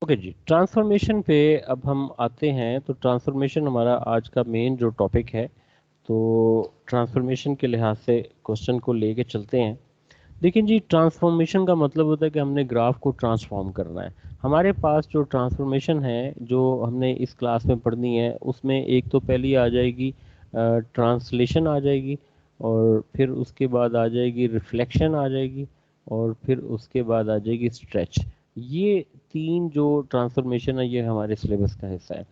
Okay जी, transformation पे अब हम आते हैं। तो ट्रांसफॉर्मेशन हमारा आज का मेन जो टॉपिक है। तो ट्रांसफॉर्मेशन के लिहाज से क्वेश्चन को लेके चलते हैं। देखिए जी, ट्रांसफॉर्मेशन का मतलब होता है कि हमने ग्राफ को ट्रांसफॉर्म करना है। हमारे पास जो ट्रांसफॉर्मेशन है जो हमने इस क्लास में पढ़नी है, उसमें एक तो पहली आ जाएगी ट्रांसलेशन आ जाएगी, और फिर उसके बाद आ जाएगी रिफ्लेक्शन आ जाएगी, और फिर उसके बाद आ जाएगी स्ट्रेच। ये तीन जो ट्रांसफॉर्मेशन है ये हमारे सिलेबस का हिस्सा है।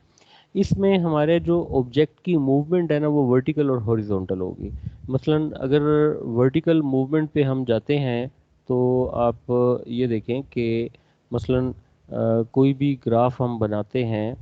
इसमें हमारे जो ऑब्जेक्ट की मूवमेंट है ना, वो वर्टिकल और हॉरिजॉन्टल होगी। मसलन अगर वर्टिकल मूवमेंट पे हम जाते हैं तो आप ये देखें कि मसलन कोई भी ग्राफ हम बनाते हैं।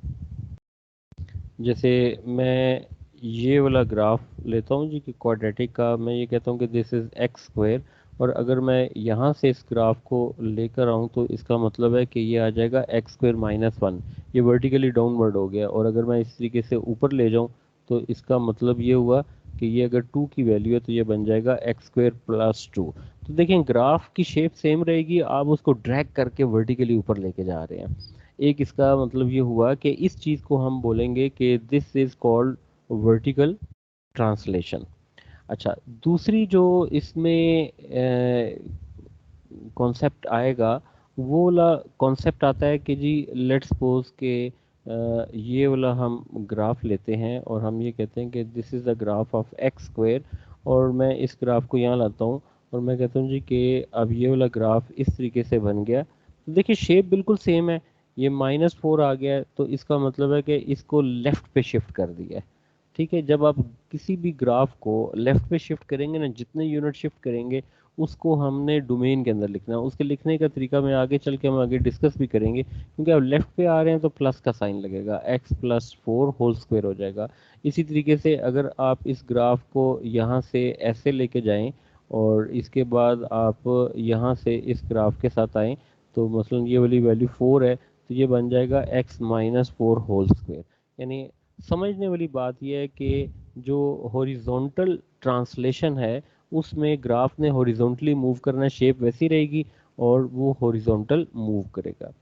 जैसे मैं ये वाला ग्राफ लेता हूँ जी कि क्वाड्रेटिक का, मैं ये कहता हूँ कि दिस इज़ एक्स स्क्वायर। और अगर मैं यहाँ से इस ग्राफ को लेकर आऊँ तो इसका मतलब है कि ये आ जाएगा एक्स स्क्वायर माइनस वन। ये वर्टिकली डाउनवर्ड हो गया। और अगर मैं इस तरीके से ऊपर ले जाऊँ तो इसका मतलब ये हुआ कि ये अगर टू की वैल्यू है तो ये बन जाएगा एक्स स्क्वायर प्लस टू। तो देखें, ग्राफ की शेप सेम रहेगी, आप उसको ड्रैग करके वर्टिकली ऊपर लेके जा रहे हैं। एक इसका मतलब ये हुआ कि इस चीज़ को हम बोलेंगे कि this is called vertical translation. अच्छा, दूसरी जो इसमें कॉन्सेप्ट आएगा, वो वाला कॉन्सेप्ट आता है कि जी लेट्स सपोज के ये वाला हम ग्राफ लेते हैं और हम ये कहते हैं कि this is the graph of x square. और मैं इस ग्राफ को यहाँ लाता हूँ और मैं कहता हूँ जी कि अब ये वाला ग्राफ इस तरीके से बन गया। तो देखिए, शेप बिल्कुल सेम है। ये माइनस फोर आ गया है तो इसका मतलब है कि इसको लेफ्ट पे शिफ्ट कर दिया है। ठीक है, जब आप किसी भी ग्राफ को लेफ्ट पे शिफ्ट करेंगे ना, जितने यूनिट शिफ्ट करेंगे उसको हमने डोमेन के अंदर लिखना है। उसके लिखने का तरीका मैं आगे चल के हम आगे डिस्कस भी करेंगे, क्योंकि अब लेफ्ट पे आ रहे हैं तो प्लस का साइन लगेगा, x plus four whole square हो जाएगा। इसी तरीके से अगर आप इस ग्राफ को यहाँ से ऐसे लेके जाएं और इसके बाद आप यहाँ से इस ग्राफ के साथ आएं, तो मसलन ये वाली वैल्यू फोर है तो ये बन जाएगा x minus four whole square. यानी समझने वाली बात यह है कि जो हॉरिजॉन्टल ट्रांसलेशन है उसमें ग्राफ ने हॉरिजॉन्टली मूव करना, शेप वैसी रहेगी और वो हॉरिजॉन्टल मूव करेगा।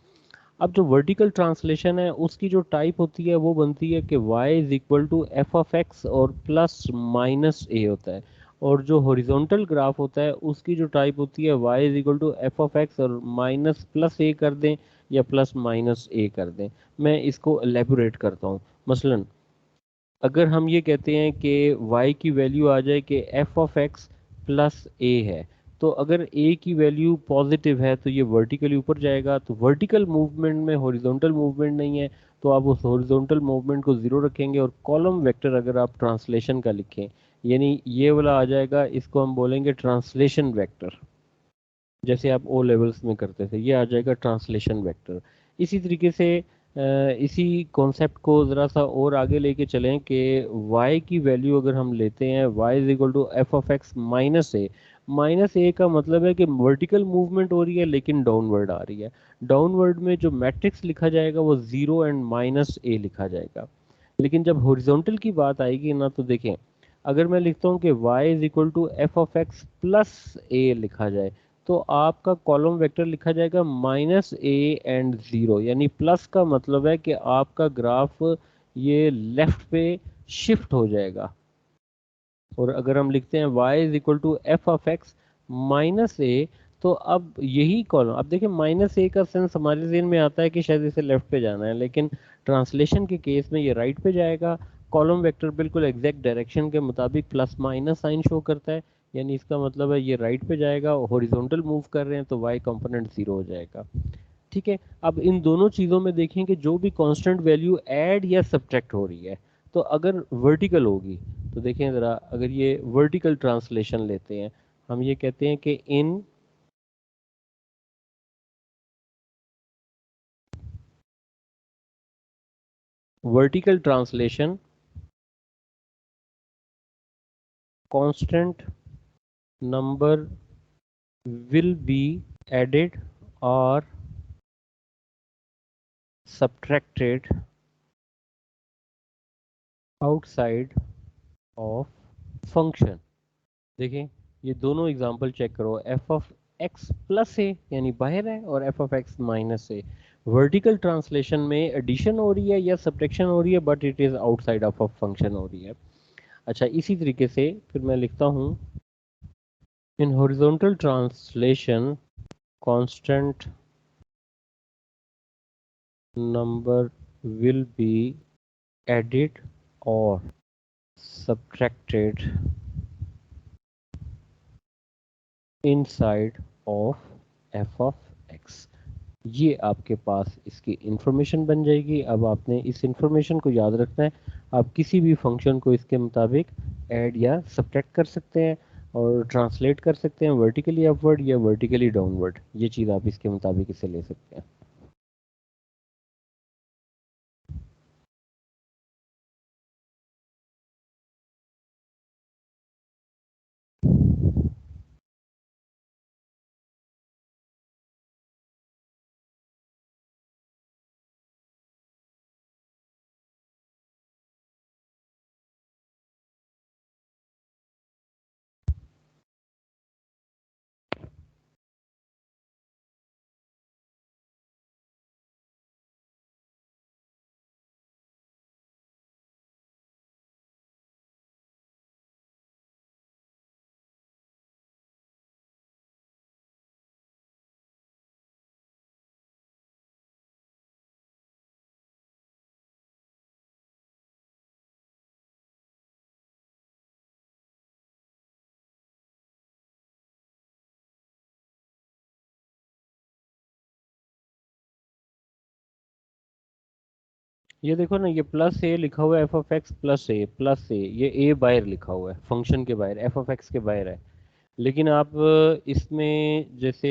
अब जो वर्टिकल ट्रांसलेशन है उसकी जो टाइप होती है वो बनती है कि y is equal to F of x और प्लस माइनस ए होता है। और जो हॉरिजॉन्टल ग्राफ होता है उसकी जो टाइप होती है y is equal to F of x और माइनस प्लस ए कर दें या प्लस माइनस ए कर दें। मैं इसको एलेबोरेट करता हूँ। मसलन अगर हम ये कहते हैं कि y की वैल्यू आ जाए कि f of x plus a है, तो अगर a की वैल्यू पॉजिटिव है तो ये वर्टिकली ऊपर जाएगा। तो वर्टिकल मूवमेंट में हॉरिजॉन्टल मूवमेंट नहीं है, तो आप उस हॉरिजॉन्टल मूवमेंट को ज़ीरो रखेंगे। और कॉलम वेक्टर अगर आप ट्रांसलेशन का लिखें, यानी ये वाला आ जाएगा, इसको हम बोलेंगे ट्रांसलेशन वेक्टर। जैसे आप ओ लेवल्स में करते थे, ये आ जाएगा ट्रांसलेशन वेक्टर। इसी तरीके से इसी कॉन्सेप्ट को ज़रा सा और आगे लेके चलें कि y की वैल्यू अगर हम लेते हैं, y is equal to F of X minus A. Minus A का मतलब है कि वर्टिकल मूवमेंट हो रही है लेकिन डाउनवर्ड आ रही है। डाउनवर्ड में जो मैट्रिक्स लिखा जाएगा वो जीरो एंड माइनस ए लिखा जाएगा। लेकिन जब हॉरिजॉन्टल की बात आएगी ना, तो देखें, अगर मैं लिखता हूँ कि y is equal to F of X plus A लिखा जाए, तो आपका कॉलम वेक्टर लिखा जाएगा माइनस ए एंड ज़ीरो। यानी प्लस का मतलब है कि आपका ग्राफ ये लेफ्ट पे शिफ्ट हो जाएगा। और अगर हम लिखते हैं y is equal to F of X minus A, तो अब यही कॉलम, अब देखिए माइनस ए का सेंस हमारे जहन में आता है कि शायद इसे लेफ्ट पे जाना है, लेकिन ट्रांसलेशन के केस में ये राइट पे जाएगा। कॉलम वेक्टर बिल्कुल एग्जैक्ट डायरेक्शन के मुताबिक प्लस माइनस साइन शो करता है, यानी इसका मतलब है ये राइट पे जाएगा। हॉरिजॉन्टल मूव कर रहे हैं तो y कंपोनेंट जीरो हो जाएगा। ठीक है, अब इन दोनों चीज़ों में देखें कि जो भी कांस्टेंट वैल्यू ऐड या सब्ट्रैक्ट हो रही है, तो अगर वर्टिकल होगी, तो देखें ज़रा, अगर ये वर्टिकल ट्रांसलेशन लेते हैं, हम ये कहते हैं कि in vertical translation constant number will be added or subtracted outside of function। देखें, ये दोनों एग्जांपल चेक करो, एफ ऑफ एक्स प्लस ए यानी बाहर है, और F of X minus A vertical translation में एडिशन हो रही है या सब्ट्रैक्शन हो रही है, but it is outside of a function हो रही है। अच्छा, इसी तरीके से फिर मैं लिखता हूँ, in horizontal translation constant number will be added or subtracted inside of f of x। ये आपके पास इसकी इंफॉर्मेशन बन जाएगी। अब आपने इस इंफॉर्मेशन को याद रखना है। आप किसी भी फंक्शन को इसके मुताबिक ऐड या सब्ट्रैक्ट कर सकते हैं और ट्रांसलेट कर सकते हैं वर्टिकली अपवर्ड या वर्टिकली डाउनवर्ड। ये चीज़ आप इसके मुताबिक इसे ले सकते हैं। ये देखो ना, ये प्लस ए लिखा हुआ है, एफ ऑफ एक्स प्लस ए, ये ए बाहर लिखा हुआ है, फंक्शन के बाहर, एफ ऑफ एक्स के बाहर है। लेकिन आप इसमें जैसे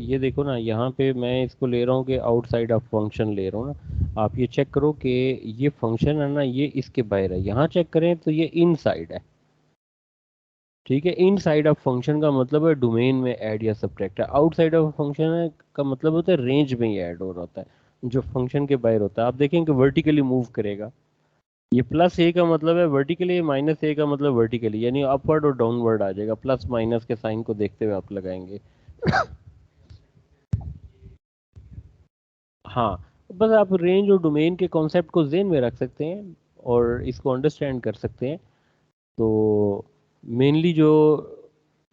ये देखो ना, यहाँ पे मैं इसको ले रहा हूँ कि आउटसाइड ऑफ फंक्शन ले रहा हूँ ना। आप ये चेक करो कि ये फंक्शन है ना, ये इसके बाहर है। यहाँ चेक करें तो ये इनसाइड है। ठीक है, इनसाइड ऑफ फंक्शन का मतलब है डोमेन में ऐड या सब्ट्रैक्ट है। आउटसाइड ऑफ फंक्शन है का मतलब होता है रेंज में ही ऐड हो रहा होता है, जो फंक्शन के बाहर होता है। आप देखें कि वर्टिकली मूव करेगा। ये प्लस ए का मतलब है वर्टिकली, माइनस ए का मतलब वर्टिकली, यानी अपवर्ड और डाउनवर्ड आ जाएगा। प्लस माइनस के साइन को देखते हुए आप लगाएंगे। हाँ, बस आप रेंज और डोमेन के कॉन्सेप्ट को जेन में रख सकते हैं और इसको अंडरस्टैंड कर सकते हैं। तो मेनली जो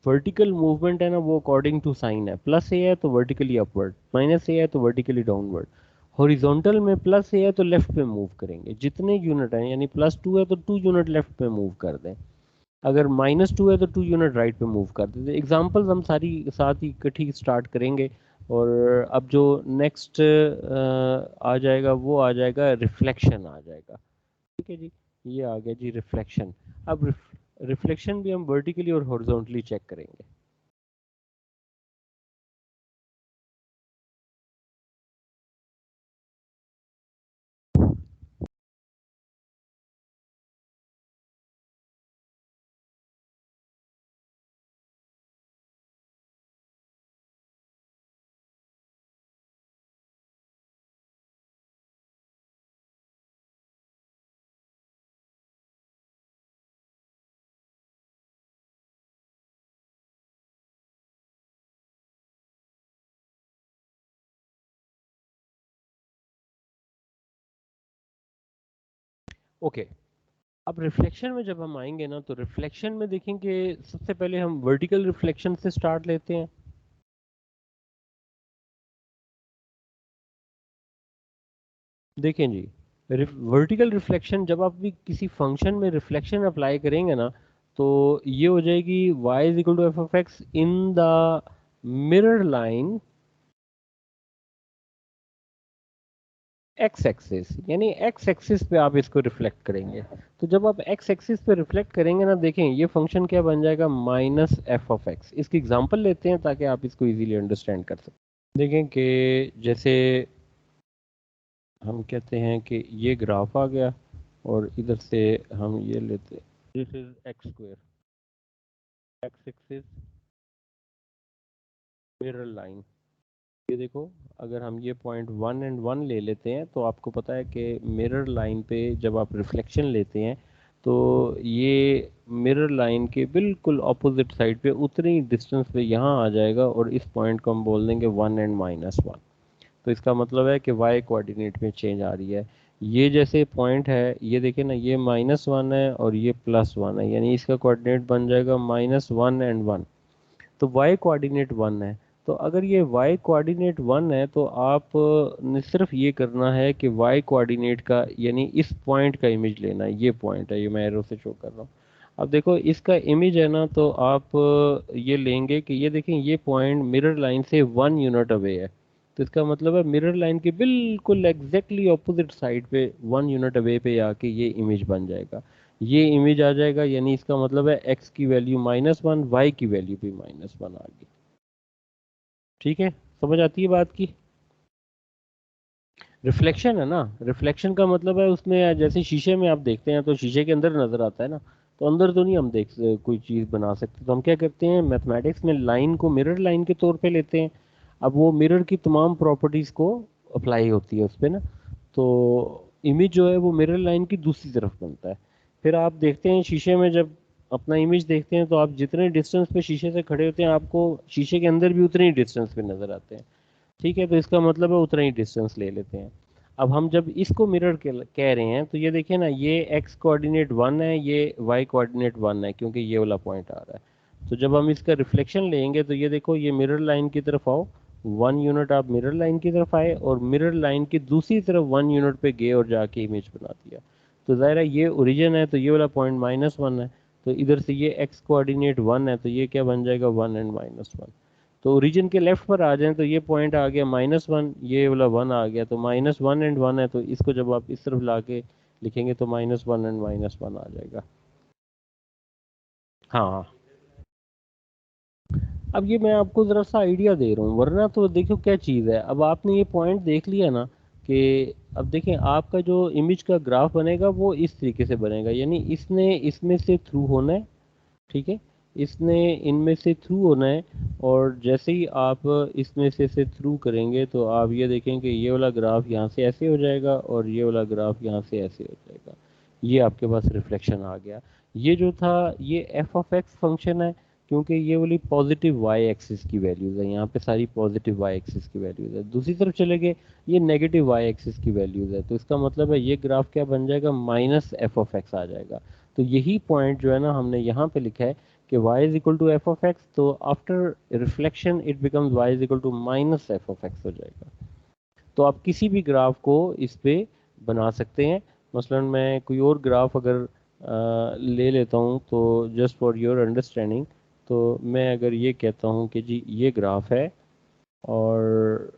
वर्टिकल मूवमेंट है ना, वो अकॉर्डिंग टू साइन है। प्लस ए है तो वर्टिकली अपवर्ड, माइनस ए है तो वर्टिकली डाउनवर्ड। हॉरिजॉन्टल में प्लस ए है तो लेफ्ट पे मूव करेंगे जितने यूनिट हैं, यानी प्लस टू है तो 2 यूनिट लेफ्ट पे मूव कर दें। अगर माइनस टू है तो 2 यूनिट राइट पे मूव कर देते। एग्जाम्पल्स हम सारी साथ ही इकट्ठी स्टार्ट करेंगे। और अब जो नेक्स्ट आ जाएगा वो आ जाएगा रिफ्लेक्शन आ जाएगा। ठीक है जी, ये आ गया जी रिफ्लेक्शन। अब रिफ्लेक्शन भी हम वर्टिकली और हॉरिजॉन्टली चेक करेंगे। ओके, अब रिफ्लेक्शन में जब हम आएंगे ना, तो रिफ्लेक्शन में देखेंगे सबसे पहले हम वर्टिकल रिफ्लेक्शन से स्टार्ट लेते हैं। देखें जी, वर्टिकल रिफ्लेक्शन जब आप भी किसी फंक्शन में रिफ्लेक्शन अप्लाई करेंगे ना, तो ये हो जाएगी y is equal to F of x in the mirror line x axis, यानी एक्स एक्सिस पे आप इसको रिफ्लेक्ट करेंगे। तो जब आप एक्स एक्सिस पे रिफ्लेक्ट करेंगे ना, देखें ये फंक्शन क्या बन जाएगा, माइनस एफ ऑफ एक्स। इसकी एग्जांपल लेते हैं ताकि आप इसको इजीली अंडरस्टैंड कर सकें। देखें कि जैसे हम कहते हैं कि ये ग्राफ आ गया और इधर से हम ये लेते हैं, this is x square, x axis mirror line. ये देखो, अगर हम ये पॉइंट 1 और 1 ले लेते हैं तो आपको पता है कि मिरर लाइन पे जब आप रिफ्लेक्शन लेते हैं तो ये मिरर लाइन के बिल्कुल ऑपोजिट साइड पे उतनी डिस्टेंस पे यहाँ आ जाएगा और इस पॉइंट को हम बोल देंगे 1 और -1। तो इसका मतलब है कि वाई कोऑर्डिनेट में चेंज आ रही है। ये जैसे पॉइंट है, ये देखिए ना, ये -1 है और ये +1 है, यानी इसका कोऑर्डिनेट बन जाएगा -1 एंड 1। तो y कोऑर्डिनेट 1 है। तो अगर ये y कोऑर्डिनेट 1 है तो आप ने सिर्फ ये करना है कि y कोऑर्डिनेट का, यानी इस पॉइंट का इमेज लेना है। ये पॉइंट है, ये मैं एरो से शो कर रहा हूँ। अब देखो इसका इमेज है ना, तो आप ये लेंगे कि ये देखें, ये पॉइंट मिरर लाइन से 1 यूनिट अवे है। तो इसका मतलब है मिरर लाइन के बिल्कुल एग्जैक्टली ऑपोजिट साइड पे 1 यूनिट अवे पे आके ये इमेज बन जाएगा। ये इमेज आ जाएगा, यानी इसका मतलब है x की वैल्यू -1, y की वैल्यू भी -1 आ गई। ठीक है, समझ आती है बात की। रिफ्लेक्शन है ना, रिफ्लेक्शन का मतलब है उसमें जैसे शीशे में आप देखते हैं तो शीशे के अंदर नजर आता है ना, तो अंदर तो नहीं हम देख कोई चीज बना सकते, तो हम क्या करते हैं मैथमेटिक्स में लाइन को मिरर लाइन के तौर पे लेते हैं। अब वो मिरर की तमाम प्रॉपर्टीज को अप्लाई होती है उस पे ना, तो इमेज जो है वो मिरर लाइन की दूसरी तरफ बनता है। फिर आप देखते हैं शीशे में जब अपना इमेज देखते हैं तो आप जितने डिस्टेंस पे शीशे से खड़े होते हैं आपको शीशे के अंदर भी उतने ही डिस्टेंस पे नजर आते हैं। ठीक है, तो इसका मतलब है उतना ही डिस्टेंस ले लेते हैं। अब हम जब इसको मिरर के कह रहे हैं तो ये देखिए ना, ये x कोऑर्डिनेट 1 है, ये y कोऑर्डिनेट 1 है, क्योंकि ये वाला पॉइंट आ रहा है। तो जब हम इसका रिफ्लेक्शन लेंगे तो ये देखो, ये मिरर लाइन की तरफ आओ, 1 यूनिट आप मिरर लाइन की तरफ आए और मिरर लाइन की दूसरी तरफ 1 यूनिट पे गए और जाके इमेज बना दिया। तो ज़ाहिर है ये ओरिजिन है, तो ये वाला पॉइंट -1 है। तो इधर से ये x कोऑर्डिनेट 1 है, तो ये क्या बन जाएगा, 1 एंड -1। तो ओरिजिन के लेफ्ट पर आ जाएं तो ये पॉइंट आ गया -1, ये वाला 1 आ गया, तो -1 एंड 1 है, तो इसको जब आप इस तरफ लाके लिखेंगे तो -1 एंड -1 आ जाएगा। हाँ, अब ये मैं आपको ज़रा सा आइडिया दे रहा हूँ, वरना तो देखो क्या चीज़ है। अब आपने ये पॉइंट देख लिया ना कि अब देखें आपका जो इमेज का ग्राफ बनेगा वो इस तरीके से बनेगा, यानी इसने इसमें से थ्रू होना है। ठीक है, इसने इनमें से थ्रू होना है, और जैसे ही आप इसमें से थ्रू करेंगे तो आप ये देखेंगे ये वाला ग्राफ यहाँ से ऐसे हो जाएगा और ये वाला ग्राफ यहाँ से ऐसे हो जाएगा। ये आपके पास रिफ्लेक्शन आ गया। ये जो था ये एफ ऑफ एक्स फंक्शन है, क्योंकि ये वाली पॉजिटिव वाई एक्सिस की वैल्यूज़ है, यहाँ पे सारी पॉजिटिव वाई एक्सिस की वैल्यूज़ है। दूसरी तरफ चले गए, ये नेगेटिव वाई एक्सिस की वैल्यूज़ है, तो इसका मतलब है ये ग्राफ क्या बन जाएगा, -f(x) आ जाएगा। तो यही पॉइंट जो है ना हमने यहाँ पे लिखा है कि y is equal to F of X, तो after reflection it becomes y is equal to -f(x) हो जाएगा। तो आप किसी भी ग्राफ को इस पे बना सकते हैं। मसलन मैं कोई और ग्राफ अगर ले लेता हूँ, तो जस्ट फॉर योर अंडरस्टैंडिंग, तो मैं अगर ये कहता हूँ कि जी ये ग्राफ है, और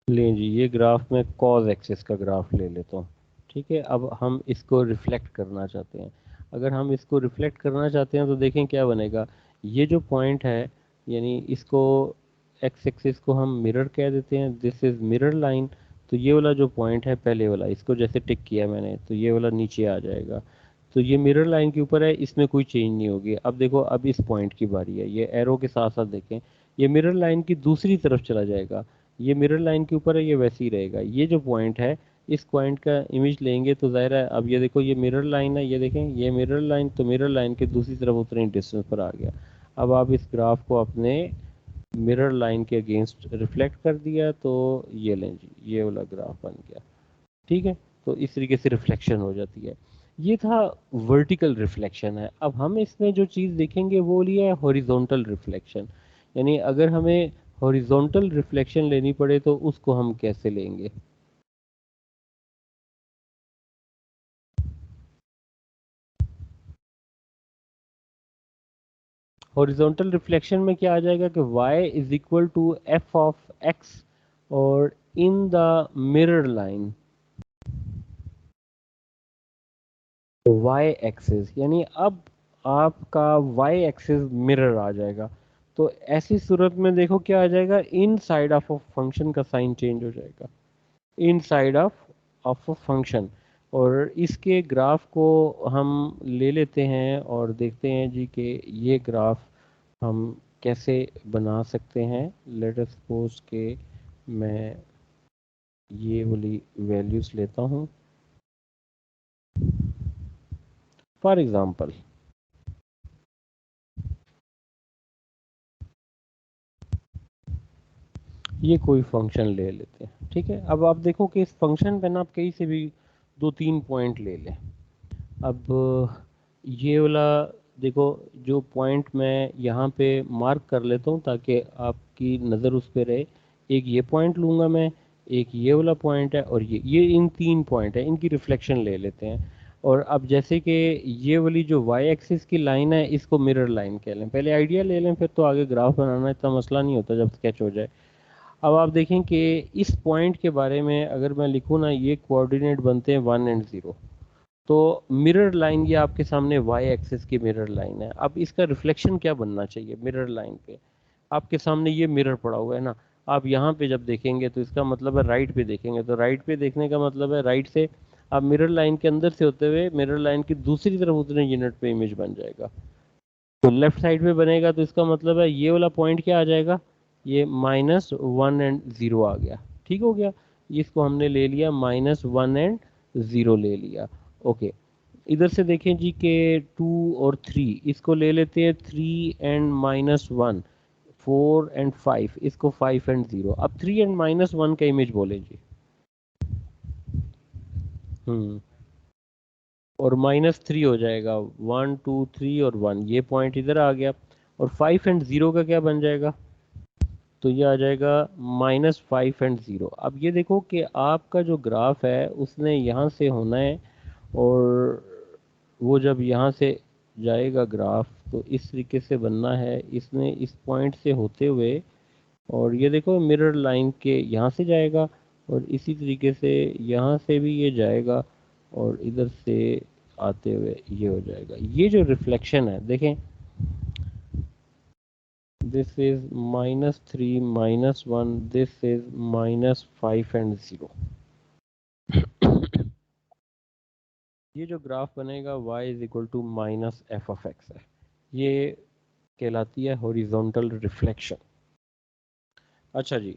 लें जी ये ग्राफ में कॉज एक्सिस का ग्राफ ले लेता हूँ। ठीक है, अब हम इसको रिफ्लेक्ट करना चाहते हैं। अगर हम इसको रिफ्लेक्ट करना चाहते हैं तो देखें क्या बनेगा। ये जो पॉइंट है, यानी इसको एक्स एक्सिस को हम मिरर कह देते हैं, दिस इज मिरर लाइन। तो ये वाला जो पॉइंट है पहले वाला, इसको जैसे टिक किया मैंने तो ये वाला नीचे आ जाएगा। तो ये मिरर लाइन के ऊपर है, इसमें कोई चेंज नहीं होगी। अब देखो, अब इस पॉइंट की बारी है, ये एरो के साथ साथ देखें, ये मिरर लाइन की दूसरी तरफ चला जाएगा। ये मिरर लाइन के ऊपर है, ये वैसे ही रहेगा। ये जो पॉइंट है, इस पॉइंट का इमेज लेंगे तो जाहिर है, अब ये देखो ये मिरर लाइन है, ये देखें ये मिरर लाइन, तो मिरर लाइन के दूसरी तरफ उतने डिस्टेंस पर आ गया। अब आप इस ग्राफ को अपने मिरर लाइन के अगेंस्ट रिफ्लेक्ट कर दिया, तो ये लें जी ये वाला ग्राफ बन गया। ठीक है, तो इस तरीके से रिफ्लेक्शन हो जाती है। ये था वर्टिकल रिफ्लेक्शन है। अब हम इसमें जो चीज़ देखेंगे वो लिया है हॉरिजॉन्टल रिफ्लेक्शन, यानी अगर हमें हॉरिजॉन्टल रिफ्लेक्शन लेनी पड़े तो उसको हम कैसे लेंगे। हॉरिजॉन्टल रिफ्लेक्शन में क्या आ जाएगा कि y is equal to F of x, और in the mirror line Y axis, यानी अब आपका वाई एक्सिस मिरर आ जाएगा। तो ऐसी सूरत में देखो क्या आ जाएगा, इन साइड ऑफ अ फंक्शन का साइन चेंज हो जाएगा, इन साइड ऑफ अ फंक्शन। और इसके ग्राफ को हम ले लेते हैं और देखते हैं जी कि ये ग्राफ हम कैसे बना सकते हैं। लेट अस सपोज के मैं ये वाली वैल्यूज लेता हूँ फॉर एग्जांपल। ये कोई फंक्शन ले लेते हैं, ठीक है। अब आप देखो कि इस फंक्शन पे ना आप कहीं से भी 2-3 पॉइंट ले लें। अब ये वाला देखो, जो पॉइंट मैं यहाँ पे मार्क कर लेता हूँ ताकि आपकी नज़र उस पे रहे। एक ये पॉइंट लूँगा मैं, एक ये वाला पॉइंट है, और ये इन 3 पॉइंट है, इनकी रिफ्लेक्शन ले लेते हैं। और अब जैसे कि ये वाली जो वाई एक्सिस की लाइन है, इसको मिरर लाइन कह लें। पहले आइडिया ले लें, फिर तो आगे ग्राफ बनाना इतना मसला नहीं होता जब स्केच हो जाए। अब आप देखें कि इस पॉइंट के बारे में अगर मैं लिखूँ ना, ये कोऑर्डिनेट बनते हैं 1 और 0। तो मिरर लाइन ये आपके सामने वाई एक्सिस की मिरर लाइन है। अब इसका रिफ्लेक्शन क्या बनना चाहिए मिरर लाइन पे? आपके सामने ये मिरर पड़ा हुआ है ना, आप यहाँ पे जब देखेंगे तो इसका मतलब है राइट पे देखेंगे, तो राइट पे देखने का मतलब है राइट से आप मिरर लाइन के अंदर से होते हुए मिरर लाइन की दूसरी तरफ उतने यूनिट पे इमेज बन जाएगा। तो लेफ्ट साइड पे बनेगा तो इसका मतलब है ये वाला पॉइंट क्या आ जाएगा, ये -1 और 0 आ गया। ठीक हो गया, इसको हमने ले लिया -1 और 0 ले लिया। ओके, इधर से देखें जी के 2 और 3, इसको ले लेते हैं 3 एंड -1, 4 एंड 5, इसको 5 एंड 0। अब 3 एंड -1 का इमेज बोले जी। हम्म, और -3 हो जाएगा, 1 2 3 और 1, ये पॉइंट इधर आ गया। और 5 एंड 0 का क्या बन जाएगा, तो ये आ जाएगा -5 एंड 0। अब ये देखो कि आपका जो ग्राफ है उसने यहाँ से होना है, और वो जब यहाँ से जाएगा ग्राफ तो इस तरीके से बनना है, इसने इस पॉइंट से होते हुए, और ये देखो मिरर लाइन के यहाँ से जाएगा, और इसी तरीके से यहाँ से भी ये जाएगा, और इधर से आते हुए ये हो जाएगा। ये जो रिफ्लेक्शन है देखें, this is -3 -1, this is -5 and 0। ये जो ग्राफ बनेगा y is equal to -f(x) है, ये कहलाती है हॉरिजॉन्टल रिफ्लेक्शन। अच्छा जी,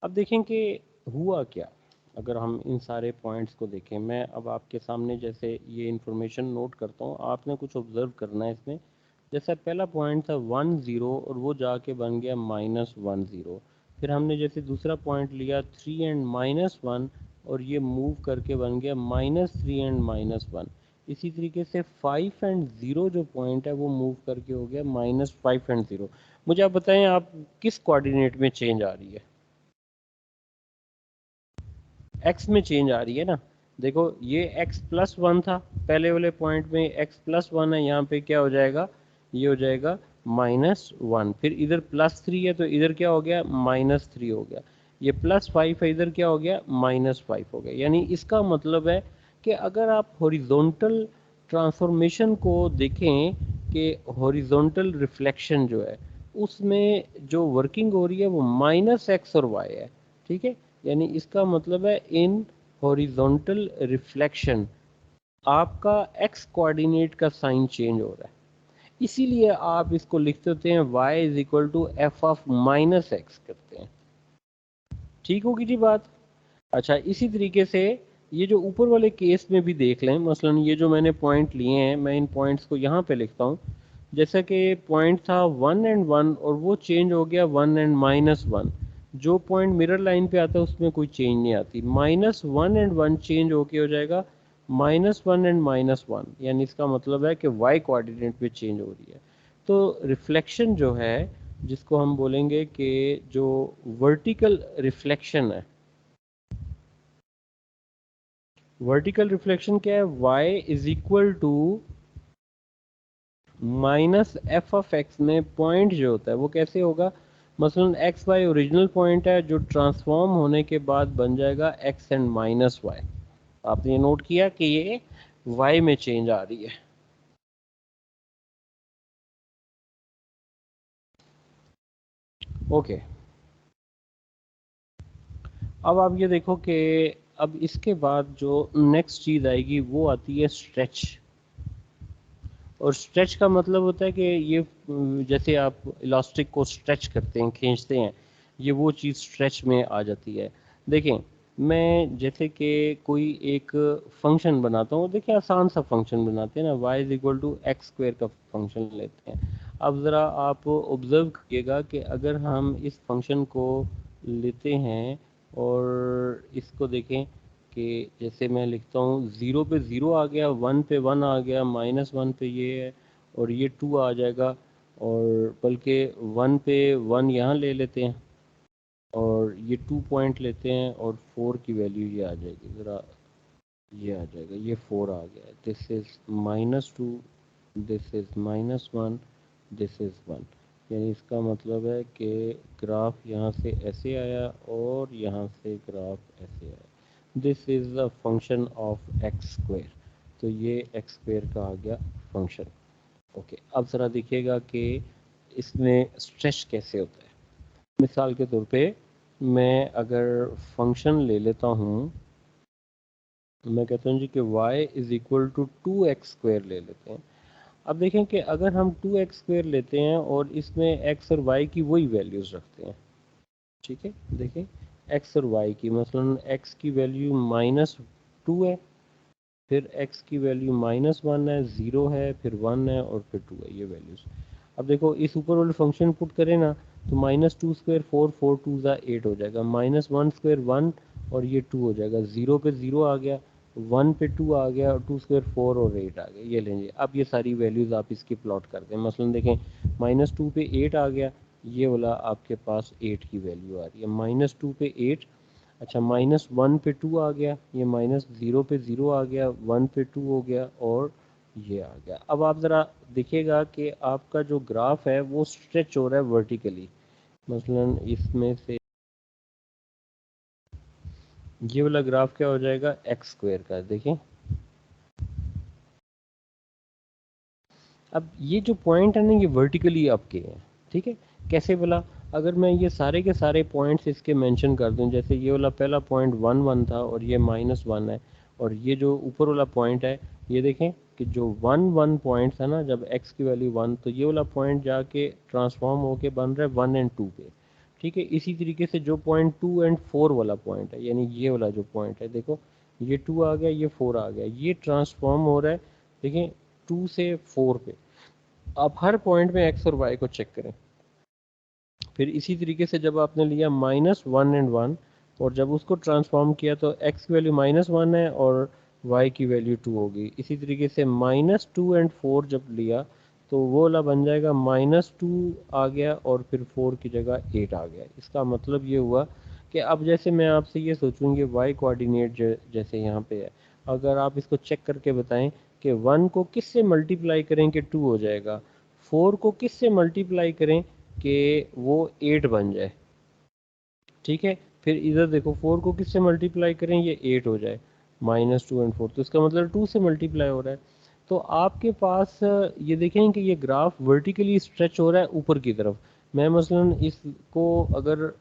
अब देखें कि हुआ क्या। अगर हम इन सारे पॉइंट्स को देखें, मैं अब आपके सामने जैसे ये इंफॉर्मेशन नोट करता हूँ, आपने कुछ ऑब्जर्व करना है इसमें। जैसा पहला पॉइंट था 1 0, और वो जाके बन गया -1 0। फिर हमने जैसे दूसरा पॉइंट लिया 3 एंड -1, और ये मूव करके बन गया -3 एंड -1। इसी तरीके से 5 एंड 0 जो पॉइंट है वो मूव करके हो गया -5 एंड 0। मुझे आप बताएं, आप किस कोऑर्डिनेट में चेंज आ रही है? एक्स में चेंज आ रही है ना। देखो ये x+1 था, पहले वाले पॉइंट में x+1 है, यहाँ पे क्या हो जाएगा, ये हो जाएगा -1। फिर इधर +3 है तो इधर क्या हो गया, -3 हो गया। ये +5 है, इधर क्या हो गया, -5 हो गया। यानी इसका मतलब है कि अगर आप हॉरिजॉन्टल ट्रांसफॉर्मेशन को देखें, कि हॉरिजॉन्टल रिफ्लेक्शन जो है उसमें जो वर्किंग हो रही है वो -x और y है। ठीक है, यानी इसका मतलब है इन हॉरिजॉन्टल रिफ्लेक्शन आपका एक्स कोऑर्डिनेट का साइन चेंज हो रहा है। इसीलिए आप इसको लिखते होते हैं y is equal to F of -x करते हैं। ठीक होगी जी बात। अच्छा, इसी तरीके से ये जो ऊपर वाले केस में भी देख लें, मसलन ये जो मैंने पॉइंट लिए हैं, मैं इन पॉइंट्स को यहाँ पे लिखता हूँ। जैसा कि पॉइंट था 1 एंड 1, और वो चेंज हो गया 1 एंड -1। जो पॉइंट मिरर लाइन पे आता है उसमें कोई चेंज नहीं आती। -1 एंड 1 चेंज होके हो जाएगा -1 एंड -1, यानी इसका मतलब है कि y कोऑर्डिनेट पे चेंज हो रही है। तो रिफ्लेक्शन जो है, जिसको हम बोलेंगे कि जो वर्टिकल रिफ्लेक्शन है, वर्टिकल रिफ्लेक्शन क्या है, y is equal to -f(x) में पॉइंट जो होता है वो कैसे होगा, मसलन एक्स वाई ओरिजिनल पॉइंट है जो ट्रांसफॉर्म होने के बाद बन जाएगा x एंड -y। आपने ये नोट किया कि ये y में चेंज आ रही है। ओके, अब आप ये देखो कि अब इसके बाद जो नेक्स्ट चीज़ आएगी वो आती है स्ट्रेच। और स्ट्रेच का मतलब होता है कि ये जैसे आप इलास्टिक को स्ट्रेच करते हैं, खींचते हैं, ये वो चीज़ स्ट्रेच में आ जाती है। देखें, मैं जैसे कि कोई एक फंक्शन बनाता हूँ, देखिए आसान सा फंक्शन बनाते हैं ना, y is equal to x square का फंक्शन लेते हैं। अब ज़रा आप ऑब्ज़र्व करिएगा कि अगर हम इस फंक्शन को लेते हैं और इसको देखें कि जैसे मैं लिखता हूँ 0 पे 0 आ गया, 1 पे 1 आ गया, -1 पे ये है और ये 2 आ जाएगा, और बल्कि 1 पे 1 यहाँ ले लेते हैं और ये 2 पॉइंट लेते हैं और 4 की वैल्यू ये आ जाएगी, ज़रा ये आ जाएगा, ये 4 आ गया। This is -2, this is -1, this is 1। यानी इसका मतलब है कि ग्राफ यहाँ से ऐसे आया और यहाँ से ग्राफ ऐसे आया। This is the function of x square. तो ये एक्स स्क्वायर का आ गया फंक्शन। ओके, अब ज़रा देखिएगा कि इसमें स्ट्रेच कैसे होता है। मिसाल के तौर पे मैं अगर फंक्शन ले लेता हूँ, मैं कहता हूँ जी कि y is equal to 2x² ले लेते हैं। अब देखें कि अगर हम 2x² लेते हैं और इसमें x और y की वही वैल्यूज़ रखते हैं, ठीक है, देखें x और y की, मसलन x की वैल्यू -2 है, फिर x की वैल्यू -1 है, 0 है, फिर 1 है और फिर 2 है, ये वैल्यूज़। अब देखो इस ऊपर वाले फंक्शन पुट करें ना, तो -2² 4, 4 2 8 हो जाएगा, -1² 1 और ये 2 हो जाएगा, 0 पे 0 आ गया, 1 पे 2 आ गया और 2² 4 और 8 आ गया। ये लेंगे, अब ये सारी वैल्यूज़ आप इसकी प्लॉट कर दें। मसलन देखें -2 पे 8 आ गया, ये वाला आपके पास 8 की वैल्यू आ रही है, -2 पे 8। अच्छा, -1 पे 2 आ गया, ये -0 पे 0 आ गया, 1 पे 2 हो गया और ये आ गया। अब आप ज़रा देखिएगा कि आपका जो ग्राफ है वो स्ट्रेच हो रहा है वर्टिकली। मसलन इसमें से ये वाला ग्राफ क्या हो जाएगा, एक्स स्क्वायर का। देखें अब ये जो पॉइंट है ना, ये वर्टिकली आपके हैं, ठीक है। कैसे बोला, अगर मैं ये सारे के सारे पॉइंट्स इसके मेंशन कर दूं, जैसे ये वाला पहला पॉइंट 1 1 था और ये -1 है, और ये जो ऊपर वाला पॉइंट है, ये देखें कि जो 1 1 पॉइंट था ना, जब x की वैल्यू 1, तो ये वाला पॉइंट जाके ट्रांसफॉर्म होके बन रहा है 1 और 2 पे, ठीक है। इसी तरीके से जो पॉइंट 2 और 4 वाला पॉइंट है, यानी ये वाला जो पॉइंट है, देखो ये 2 आ गया, ये 4 आ गया, ये ट्रांसफॉर्म हो रहा है, देखें 2 से 4 पे। आप हर पॉइंट में एक्स और वाई को चेक करें। फिर इसी तरीके से जब आपने लिया -1 और 1 और जब उसको ट्रांसफॉर्म किया तो एक्स की वैल्यू -1 है और वाई की वैल्यू 2 होगी। इसी तरीके से -2 और 4 जब लिया तो वो वाला बन जाएगा, -2 आ गया और फिर 4 की जगह 8 आ गया। इसका मतलब ये हुआ कि अब जैसे मैं आपसे ये सोचूंगी वाई कोऑर्डिनेट जैसे यहाँ पे है, अगर आप इसको चेक करके बताएं कि 1 को किस से मल्टीप्लाई करें कि 2 हो जाएगा, 4 को किस से मल्टीप्लाई करें कि वो 8 बन जाए, ठीक है। फिर इधर देखो 4 को किससे मल्टीप्लाई करें ये 8 हो जाए, -2 और 4, तो इसका मतलब 2 से मल्टीप्लाई हो रहा है। तो आपके पास ये देखें कि ये ग्राफ वर्टिकली स्ट्रेच हो रहा है ऊपर की तरफ। मैं मसलन इसको अगर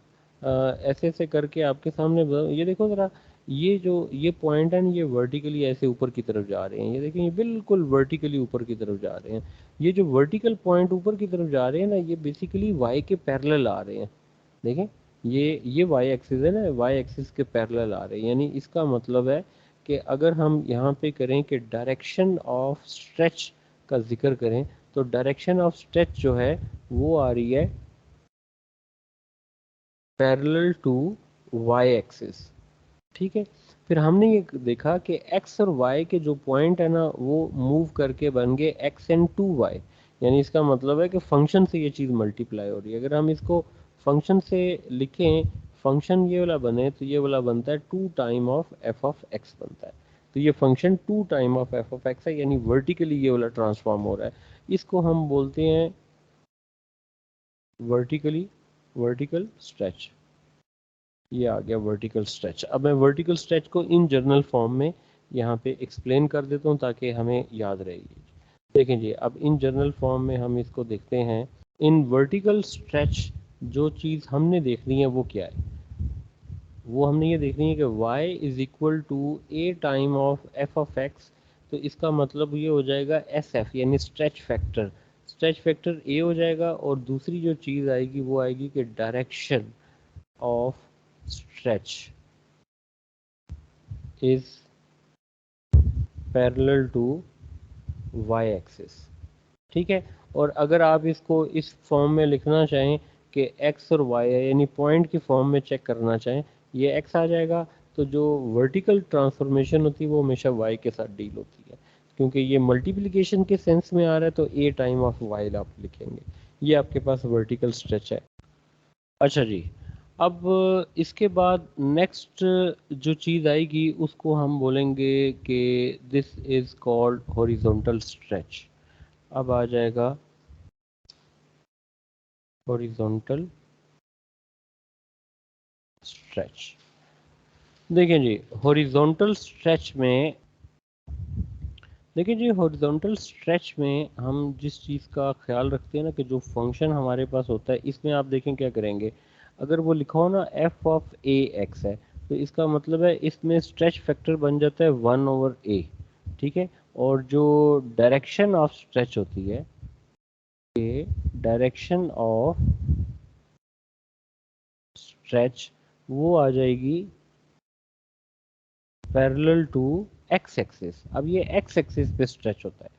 ऐसे ऐसे करके आपके सामने ये देखो ज़रा, ये जो ये पॉइंट है ना, ये वर्टिकली ऐसे ऊपर की तरफ जा रहे हैं, ये देखें ये बिल्कुल वर्टिकली ऊपर की तरफ जा रहे हैं। ये जो वर्टिकल पॉइंट ऊपर की तरफ जा रहे हैं ना, ये बेसिकली वाई के पैरेलल आ रहे हैं। देखें ये वाई एक्सिस है ना, वाई एक्सिस के पैरेलल आ रहे हैं, यानी इसका मतलब है कि अगर हम यहाँ पे करें कि डायरेक्शन ऑफ स्ट्रेच का जिक्र करें, तो डायरेक्शन ऑफ स्ट्रेच जो है वो आ रही है पैरेलल टू वाई एक्सिस, ठीक है। फिर हमने ये देखा कि x और y के जो पॉइंट है ना, वो मूव करके बन गए x एंड 2y, यानी इसका मतलब है कि फंक्शन से ये चीज़ मल्टीप्लाई हो रही है। अगर हम इसको फंक्शन से लिखें, फंक्शन ये वाला बने तो ये वाला बनता है 2 time of f of x बनता है। तो ये function 2 time of f of x है, यानी वर्टिकली ये वाला ट्रांसफॉर्म हो रहा है। इसको हम बोलते हैं वर्टिकली वर्टिकल स्ट्रेच। ये आ गया वर्टिकल स्ट्रेच। अब मैं वर्टिकल स्ट्रेच को इन जनरल फॉर्म में यहाँ पे एक्सप्लेन कर देता हूँ ताकि हमें याद रहेगी। देखें जी, अब इन जनरल फॉर्म में हम इसको देखते हैं। इन वर्टिकल स्ट्रेच जो चीज़ हमने देखनी है वो क्या है, वो हमने ये देखनी है कि y is equal to a time of f of x। तो इसका मतलब ये हो जाएगा एस एफ, यानी stretch factor. Stretch factor a हो जाएगा और दूसरी जो चीज़ आएगी वो आएगी कि direction of stretch is parallel to y axis, ठीक है। और अगर आप इसको इस फॉर्म में लिखना चाहें कि एक्स और वाई है, यानी पॉइंट की फॉर्म में चेक करना चाहें, ये एक्स आ जाएगा, तो जो वर्टिकल ट्रांसफॉर्मेशन होती है वो हमेशा वाई के साथ डील होती है। क्योंकि ये मल्टीप्लिकेशन के सेंस में आ रहा है तो ए टाइम ऑफ वाई आप लिखेंगे। ये आपके पास वर्टिकल स्ट्रेच है। अच्छा जी, अब इसके बाद नेक्स्ट जो चीज़ आएगी उसको हम बोलेंगे कि this is called horizontal stretch. अब आ जाएगा हॉरिजॉन्टल स्ट्रेच। देखें जी, हॉरिजॉन्टल स्ट्रेच में देखिए जी, हॉरिजॉन्टल स्ट्रेच में हम जिस चीज़ का ख्याल रखते हैं ना कि जो फंक्शन हमारे पास होता है, इसमें आप देखें क्या करेंगे, अगर वो लिखा हो ना एफ ऑफ ए एक्स है, तो इसका मतलब है इसमें स्ट्रेच फैक्टर बन जाता है 1/a। ठीक है, और जो डायरेक्शन ऑफ स्ट्रेच होती है, डायरेक्शन ऑफ स्ट्रेच वो आ जाएगी पैरेलल टू एक्स एक्सिस। अब ये एक्स एक्सिस पे स्ट्रेच होता है,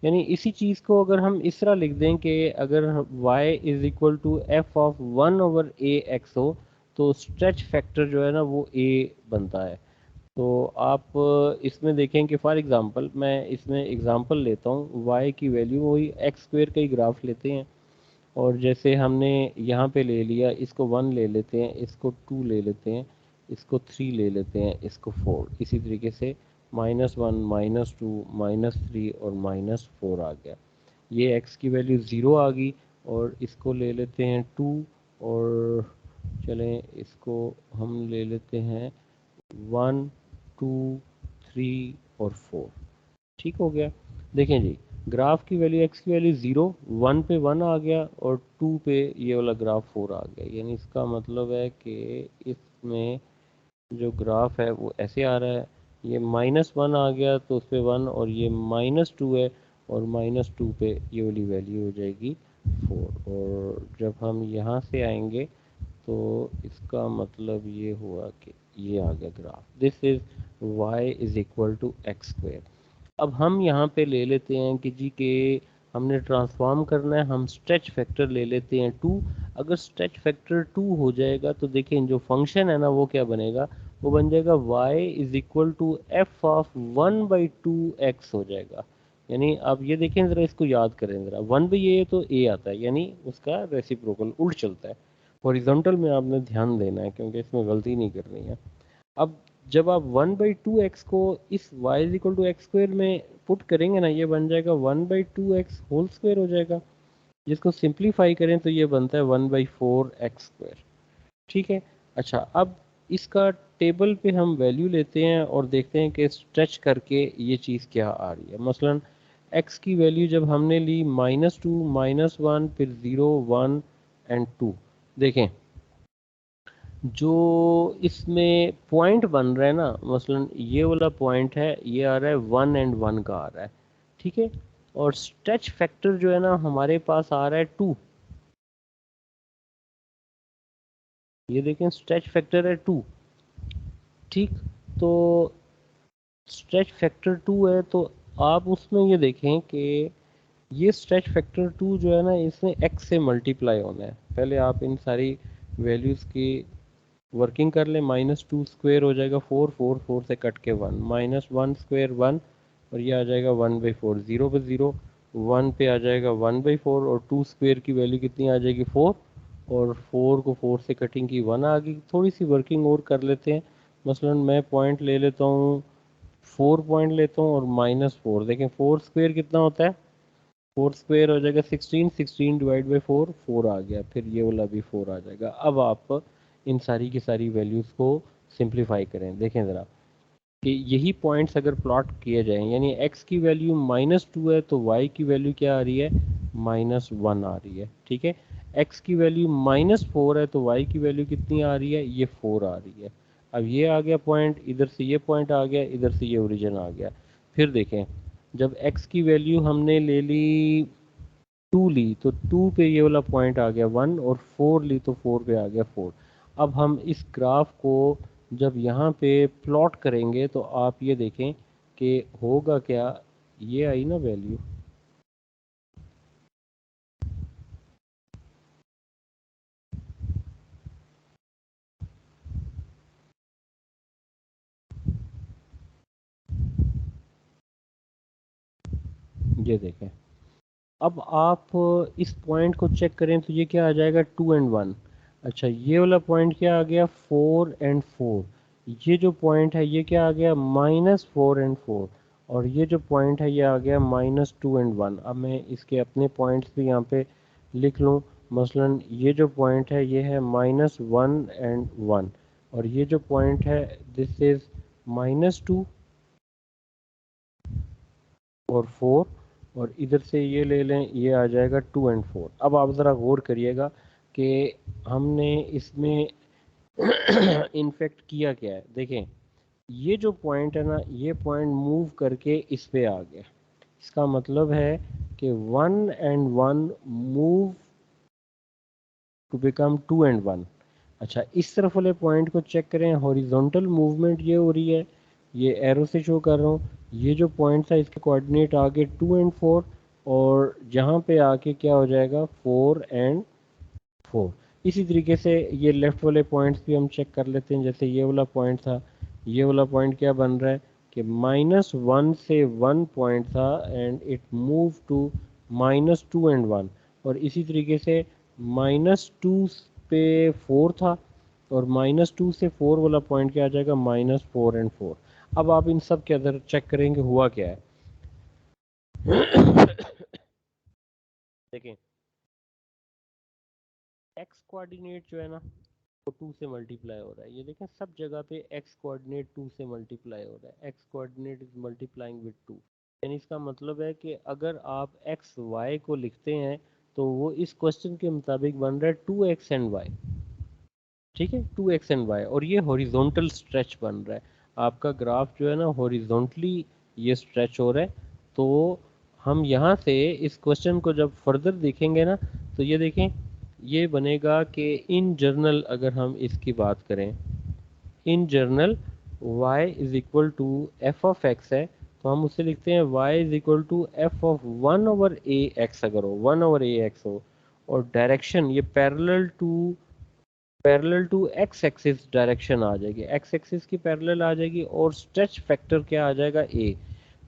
यानी इसी चीज़ को अगर हम इस तरह लिख दें कि अगर y is equal to F of 1/a x हो, तो स्ट्रेच फैक्टर जो है ना वो a बनता है। तो आप इसमें देखें कि फॉर एग्जांपल मैं इसमें एग्जांपल लेता हूँ, y की वैल्यू वही एक्स स्क्वेयर का ही ग्राफ लेते हैं, और जैसे हमने यहाँ पे ले लिया, इसको 1 ले लेते हैं, इसको 2 ले लेते हैं, इसको 3 ले लेते हैं, इसको 4, इसी तरीके से -1 -2 -3 और -4 आ गया। ये x की वैल्यू 0 आ गई, और इसको ले लेते हैं 2, और चलें इसको हम ले लेते हैं 1 2 3 और 4। ठीक हो गया। देखें जी, ग्राफ की वैल्यू एक्स की वैल्यू 0, 1 पे 1 आ गया, और 2 पे ये वाला ग्राफ 4 आ गया। यानी इसका मतलब है कि इसमें जो ग्राफ है वो ऐसे आ रहा है, ये -1 आ गया तो उस पे 1, और ये -2 है, और -2 पे ये वाली वैल्यू हो जाएगी 4। और जब हम यहाँ से आएंगे तो इसका मतलब ये हुआ कि ये आ गया graph, this is y is equal to x square. अब हम यहाँ पे ले लेते हैं कि जी के हमने ट्रांसफॉर्म करना है, हम स्ट्रेच फैक्टर ले लेते हैं 2। अगर स्ट्रेच फैक्टर 2 हो जाएगा तो देखें जो फंक्शन है ना वो क्या बनेगा, वो बन जाएगा y is equal to F of 1/2x हो जाएगा। यानी आप ये देखें ज़रा, इसको याद करें ज़रा, 1/a तो a आता है, यानी उसका रेसिप्रोकल उल्ट चलता है। हॉरिजॉन्टल में आपने ध्यान देना है क्योंकि इसमें गलती नहीं करनी है। अब जब आप 1/2x को इस y is equal to x square में पुट करेंगे ना, ये बन जाएगा 1/2x होल स्क्वेयर हो जाएगा। जिसको सिंप्लीफाई करें तो ये बनता है 1/4x स्क्वेयर। ठीक है। अच्छा, अब इसका टेबल पे हम वैल्यू लेते हैं और देखते हैं कि स्ट्रेच करके ये चीज़ क्या आ रही है। मसलन x की वैल्यू जब हमने ली -2 -1 फिर 0 1 एंड 2, देखें जो इसमें पॉइंट बन रहा है ना, मसलन ये वाला पॉइंट है, ये आ रहा है 1 एंड 1 का आ रहा है। ठीक है, और स्ट्रेच फैक्टर जो है ना हमारे पास आ रहा है 2। ये देखें स्ट्रेच फैक्टर है 2। ठीक, तो स्ट्रेच फैक्टर 2 है, तो आप उसमें ये देखें कि ये स्ट्रेच फैक्टर 2 जो है ना, इसमें x से मल्टीप्लाई होना है। पहले आप इन सारी वैल्यूज़ की वर्किंग कर लें। -2 स्क्वेयर हो जाएगा 4, 4 4 से कट के 1, -1 स्क्वेयर 1, और ये आ जाएगा 1/4, 0 पे 0, 1 पे आ जाएगा 1/4, और 2 स्क्वेयर की वैल्यू कितनी आ जाएगी 4, और 4 को 4 से कटिंग की 1 आ गई। थोड़ी सी वर्किंग और कर लेते हैं, मसलन मैं पॉइंट ले लेता हूँ, 4 पॉइंट लेता हूँ और -4। देखें 4 स्क्वेयर कितना होता है, 4 स्क्वेयर हो जाएगा 16, 16 डिवाइड बाई 4, 4 आ गया, फिर ये वाला भी 4 आ जाएगा। अब आप इन सारी की सारी वैल्यूज़ को सिंप्लीफाई करें। देखें ज़रा कि यही पॉइंट्स अगर प्लॉट किए जाएं, यानी x की वैल्यू -2 है तो y की वैल्यू क्या आ रही है, -1 आ रही है। ठीक है, x की वैल्यू -4 है तो y की वैल्यू कितनी आ रही है, ये 4 आ रही है। अब ये आ गया पॉइंट, इधर से ये पॉइंट आ गया, इधर से ये ओरिजिन आ गया। फिर देखें जब x की वैल्यू हमने ले ली 2 ली, तो 2 पे ये वाला पॉइंट आ गया 1, और 4 ली तो 4 पे आ गया 4। अब हम इस ग्राफ को जब यहाँ पे प्लॉट करेंगे तो आप ये देखें कि होगा क्या, ये आई ना वैल्यू, ये देखें, अब आप इस पॉइंट को चेक करें तो ये क्या आ जाएगा 2 and 1। अच्छा, ये वाला पॉइंट क्या आ गया 4 and 4। ये जो पॉइंट है ये क्या आ गया -4 and 4। और ये जो पॉइंट है ये आ गया -2 and 1। अब मैं इसके अपने पॉइंट्स भी यहाँ पे लिख लूँ। मसलन ये जो पॉइंट है ये है -1 and 1। और ये जो पॉइंट है दिस इज -2 और 4। और इधर से ये ले लें, ये आ जाएगा 2 and 4। अब आप ज़रा गौर करिएगा कि हमने इसमें इनफेक्ट किया क्या है। देखें, ये जो पॉइंट है ना, ये पॉइंट मूव करके इस पे आ गया। इसका मतलब है कि 1 and 1 move to become 2 and 1। अच्छा, इस तरफ वाले पॉइंट को चेक करें, हॉरिजॉन्टल मूवमेंट ये हो रही है, ये एरो से शो कर रहा हूँ। ये जो पॉइंट था इसके कोऑर्डिनेट आगे 2 and 4, और जहाँ पे आके क्या हो जाएगा 4 and 4। इसी तरीके से ये लेफ्ट वाले पॉइंट्स भी हम चेक कर लेते हैं। जैसे ये वाला पॉइंट था, ये वाला पॉइंट क्या बन रहा है कि -1 से 1 पॉइंट था and it move to -2 and 1। और इसी तरीके से -2 पे 4 था, और -2 से 4 वाला पॉइंट क्या आ जाएगा -4 and 4। अब आप इन सब के अंदर चेक करेंगे हुआ क्या है। देखें, एक्स कोऑर्डिनेट जो है ना वो 2 से मल्टीप्लाई हो रहा है। ये देखें, सब जगह पे एक्स कोऑर्डिनेट 2 से मल्टीप्लाई हो रहा है। X coordinate is multiplying with 2। यानी इसका मतलब है कि अगर आप एक्स वाई को लिखते हैं तो वो इस क्वेश्चन के मुताबिक बन रहा है 2x and y। ठीक है, 2x and y, और ये हॉरिजॉन्टल स्ट्रेच बन रहा है। आपका ग्राफ जो है ना हॉरिजॉन्टली ये स्ट्रेच हो रहा है। तो हम यहाँ से इस क्वेश्चन को जब फर्दर देखेंगे ना, तो ये देखें, ये बनेगा कि इन जनरल अगर हम इसकी बात करें, in general y is equal to F of X है, तो हम उसे लिखते हैं y is equal to F of 1/ax। अगर हो 1/ax हो, और डायरेक्शन ये parallel to X axis direction आ जाएगी, एक्स एक्सिस की पैरेलल आ जाएगी, और स्ट्रेच फैक्टर क्या आ जाएगा ए।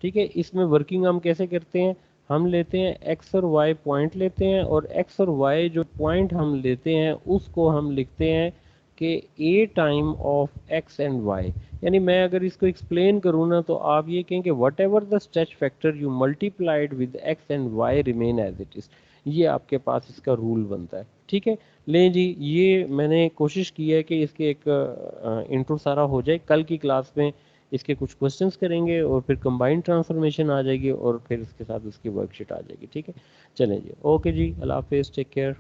ठीक है, इसमें वर्किंग हम कैसे करते हैं, हम लेते हैं एक्स और वाई पॉइंट लेते हैं, और एक्स और वाई जो पॉइंट हम लेते हैं उसको हम लिखते हैं कि a time of x and y. यानी मैं अगर इसको एक्सप्लेन करूँ ना, तो आप ये कहें कि whatever the stretch factor you multiplied with x and y remain as it is. ये आपके पास इसका रूल बनता है। ठीक है, लें जी, ये मैंने कोशिश की है कि इसके एक इंट्रो सारा हो जाए। कल की क्लास में इसके कुछ क्वेश्चंस करेंगे, और फिर कंबाइंड ट्रांसफॉर्मेशन आ जाएगी, और फिर इसके साथ उसकी वर्कशीट आ जाएगी। ठीक है, चलें जी, ओके जी, अल्लाह हाफिज़, टेक केयर।